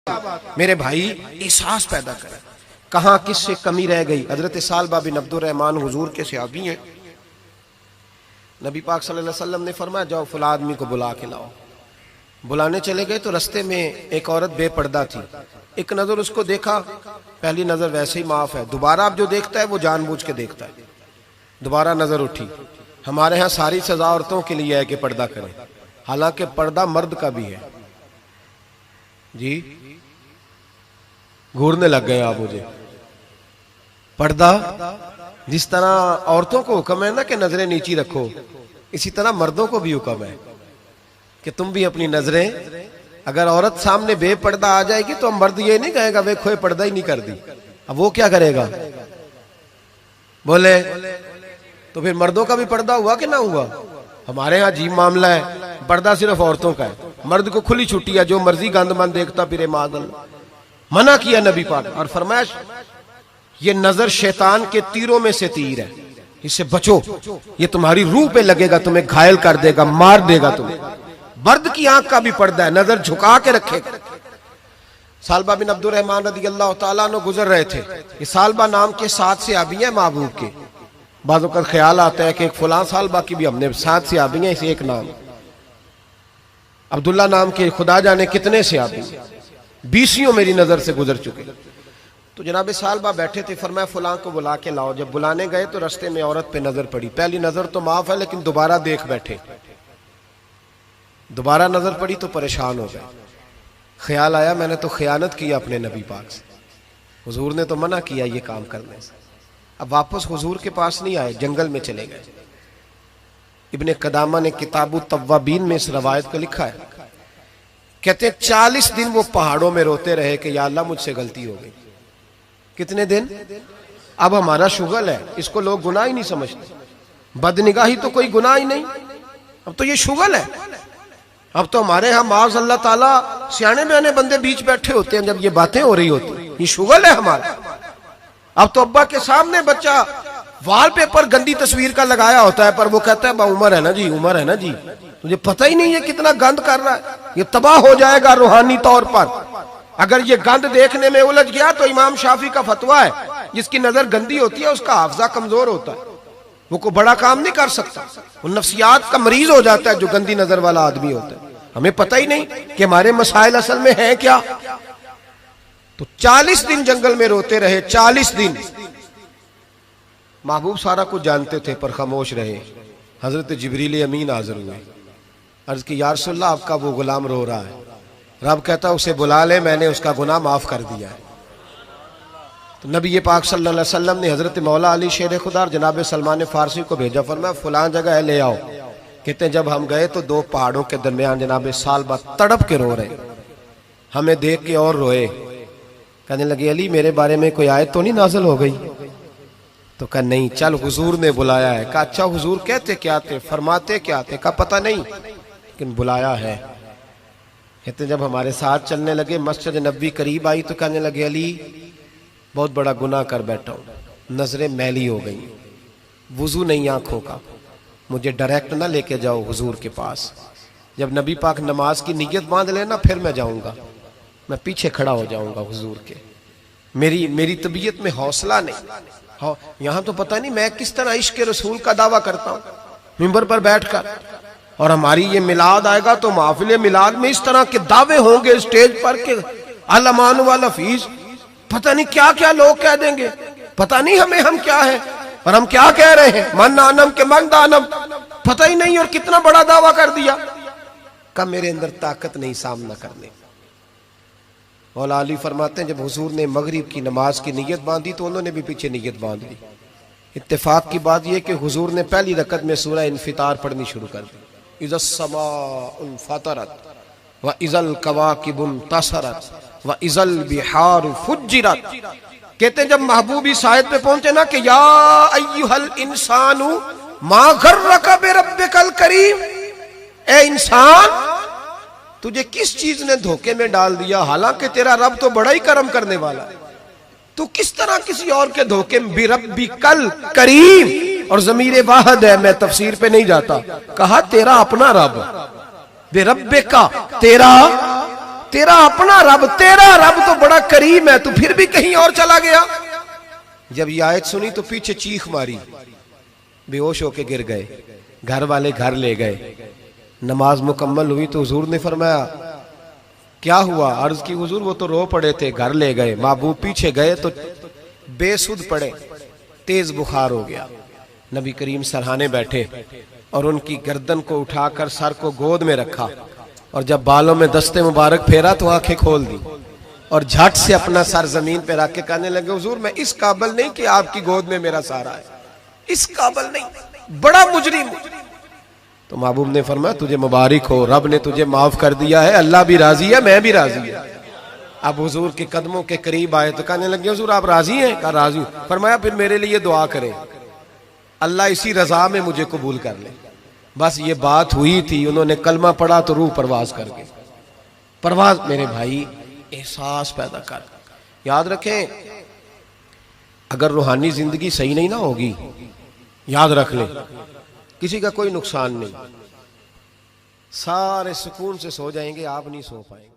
मेरे भाई एहसास पैदा करें कहाँ किससे कमी रह गई। हजरत सालबा बिन अब्दुर्रहमान हुजूर के सहाबी हैं। नबी पाक सल्लल्लाहु अलैहि वसल्लम ने फरमाया जाओ फला आदमी को बुला के लाओ। बुलाने चले गए तो रास्ते में एक औरत बेपर्दा थी। एक नजर उसको देखा, पहली नजर वैसे ही माफ है, दोबारा अब जो देखता है वो जानबूझ के देखता है। दोबारा नजर उठी। हमारे यहाँ सारी सजा औरतों के लिए है कि पर्दा करें, हालांकि पर्दा मर्द का भी है। जी घूरने लग गए आप मुझे। पर्दा जिस तरह औरतों को हुक्म है ना कि नजरें नीची रखो, इसी तरह मर्दों को भी हुक्म है कि तुम भी अपनी नजरें, अगर औरत सामने बेपर्दा आ जाएगी तो मर्द ये नहीं कहेगा वे खोए पर्दा ही नहीं कर दी। अब वो क्या करेगा? बोले तो फिर मर्दों का भी पर्दा हुआ कि ना हुआ? हमारे यहाँ अजीब मामला है, पर्दा सिर्फ औरतों का है, मर्द को खुली छुट्टी है, जो मर्जी गंदमंद देखता फिरे मादल। मना किया नबी पाक और फरमाया ये नजर शैतान के तीरों में से तीर है, इससे बचो, ये तुम्हारी रूह पे लगेगा, तुम्हें घायल कर देगा, मार देगा तुम्हें। मर्द की आंख का भी पर्दा है, नजर झुका के रखेगा। सालबा बिन अब्दुर्रहमान रज़ियल्लाहु ताला अन्हु गुजर रहे थे। ये सालबा नाम के 7 सहाबी हैं महबूब के। बाज़ों का ख्याल आता है कि एक फलां सालबा की भी हमने 7 सहाबी हैं, इसे एक नाम अब्दुल्ला नाम के खुदा जाने कितने सहाबी, 20 मेरी नजर से गुजर चुके। तो जनाब सालबा बैठे थे, फरमाया फलां को बुला के लाओ। जब बुलाने गए तो रास्ते में औरत पे नजर पड़ी। पहली नजर तो माफ है, लेकिन दोबारा देख बैठे। दोबारा नजर पड़ी तो परेशान हो गए। ख्याल आया मैंने तो खयानत किया अपने नबी पाक से, हुजूर ने तो मना किया ये काम करने से। अब वापस हुजूर के पास नहीं आए, जंगल में चले गए। इब्ने कदामा ने किताबु तव्वाबीन में इस रवायत को लिखा है। कहते 40 दिन वो पहाड़ों में रोते रहे कि या अल्लाह मुझसे गलती हो गई। कितने दिन? अब हमारा शुगल है, इसको लोग गुनाह ही नहीं समझते। बदनिगाही तो कोई गुनाह ही नहीं, अब तो ये शुगल है। अब तो हमारे यहाँ माज़ अल्लाह ताला सियाने बयाने बंदे बीच बैठे होते हैं जब ये बातें हो रही होती, ये शुगल है हमारा। अब तो अब्बा के सामने बच्चा वॉलपेपर गंदी तस्वीर का लगाया होता है, पर वो कहता है उम्र है ना जी, उम्र है ना जी, तुझे पता ही नहीं है कितना गंद कर रहा है, ये तबाह हो जाएगा रूहानी तौर पर। अगर ये गंद देखने में उलझ गया तो इमाम शाफी का फतवा है, जिसकी नजर गंदी होती है उसका हाफजा कमजोर होता है, वो कोई बड़ा काम नहीं कर सकता, वो नफ्सियात का मरीज हो जाता है जो गंदी नजर वाला आदमी होता है। हमें पता ही नहीं कि हमारे मसाइल असल में है क्या। तो 40 दिन जंगल में रोते रहे, 40 दिन। महबूब सारा कुछ जानते थे पर खामोश रहे। हजरत जिब्रील अमीन हाजिर हुए, अर्ज की या रसूल अल्लाह आपका वो गुलाम रो रहा है। रब कहता उसे बुला ले, मैंने उसका गुनाह माफ कर दिया है। तो नबी पाक सल्लल्लाहु अलैहि वसल्लम ने हजरत मौला अली शेर खुदा और जनाब सलमान फारसी को भेजा, फरमाया फलां जगह है ले आओ। कहते हैं जब हम गए तो 2 पहाड़ों के दरमियान जनाब सालबा तड़प के रो रहे, हमें देख के और रोए। कहने लगे अली मेरे बारे में कोई आयत तो नहीं नाज़िल हो गई? तो कहा नहीं, चल हुजूर ने बुलाया है। कहा अच्छा हुजूर कहते क्या थे, फरमाते क्या थे? कहा पता नहीं, लेकिन बुलाया है। कहते जब हमारे साथ चलने लगे, मस्जिद नबवी करीब आई तो कहने लगे अली बहुत बड़ा गुनाह कर बैठा हूं, नजरें मैली हो गई, वुजू नहीं आंखों का, मुझे डायरेक्ट ना लेके जाओ हुजूर के पास। जब नबी पाक नमाज की नीयत बांध लेना फिर मैं जाऊंगा, मैं पीछे खड़ा हो जाऊंगा हुजूर के। मेरी तबीयत में हौसला नहीं। यहां तो पता नहीं मैं किस तरह इश्क रसूल का दावा करता हूं मिंबर पर बैठकर, और हमारी ये मिलाद आएगा तो महफिल मिलाद में इस तरह के दावे होंगे स्टेज पर के अलमान वाला फीस, पता नहीं क्या क्या लोग कह देंगे, पता नहीं हमें हम क्या है और हम क्या कह रहे हैं। मन आनम के मन दानम, पता ही नहीं, और कितना बड़ा दावा कर दिया। कब मेरे अंदर ताकत नहीं सामना करने। मौला अली फरमाते हैं जब हुजूर ने मगरिब की नमाज की नीयत बांधी तो उन्होंने भी पीछे नीयत बांध ली। इत्तेफाक की बात यह कि हुजूर ने पहली रकत में सूरह इन्फितार पढ़नी शुरू कर दी। इज़ा समाउन फतरत व इज़ल कवाकिबुन तसरत व इज़ल बिहार फुज्जिरत। कहते जब महबूब इस आयत पे पहुंचे ना कि या अय्युहल इंसानु मा गर्रका बिरब्बिकल करीम, ए इंसान तुझे किस चीज ने धोखे में डाल दिया, हालांकि तेरा रब तो बड़ा ही करम करने वाला है, तू किस तरह किसी और के धोखे में। बिरब्बिकल करीम, और ज़मीर वाहिद है, मैं तफसीर पे नहीं जाता, कहा तेरा अपना रब, बेरब्बिका तेरा अपना रब, तेरा रब तो बड़ा करीम है, तू फिर भी कहीं और चला गया। जब ये आयत सुनी तो पीछे चीख मारी, बेहोश होके गिर गए। घर वाले घर ले गए। नमाज मुकम्मल हुई तो हुजूर ने फरमाया क्या हुआ? अर्ज की हुजूर वो तो रो पड़े थे, घर ले गए। महबूब पीछे गए तो बेसुध पड़े, तेज बुखार हो गया। नबी करीम सरहाने बैठे और उनकी गर्दन को उठाकर सर को गोद में रखा और जब बालों में दस्ते मुबारक फेरा तो आंखें खोल दी और झट से अपना सर जमीन पे रख के कहने लगे हुजूर मैं इस काबिल नहीं कि आपकी गोद में मेरा सहारा है, इस काबिल नहीं, बड़ा मुजरिम। तो महबूब ने फरमाया तुझे मुबारक हो, रब ने तुझे माफ कर दिया है, अल्लाह भी राजी है, मैं भी राजी है। अब हुजूर के कदमों के करीब आए तो कहने लगे हुजूर आप राजी हैं? कहा राजी हूं। फरमाया फिर मेरे लिए दुआ करें, अल्लाह इसी रजा में मुझे कबूल कर ले। बस ये बात हुई थी, उन्होंने कलमा पढ़ा तो रूह परवाज कर गई। परवाज मेरे भाई एहसास पैदा कर। याद रखें, अगर रूहानी जिंदगी सही नहीं ना होगी, याद रख ले किसी का कोई नुकसान नहीं, सारे सुकून से सो जाएंगे, आप नहीं सो पाएंगे।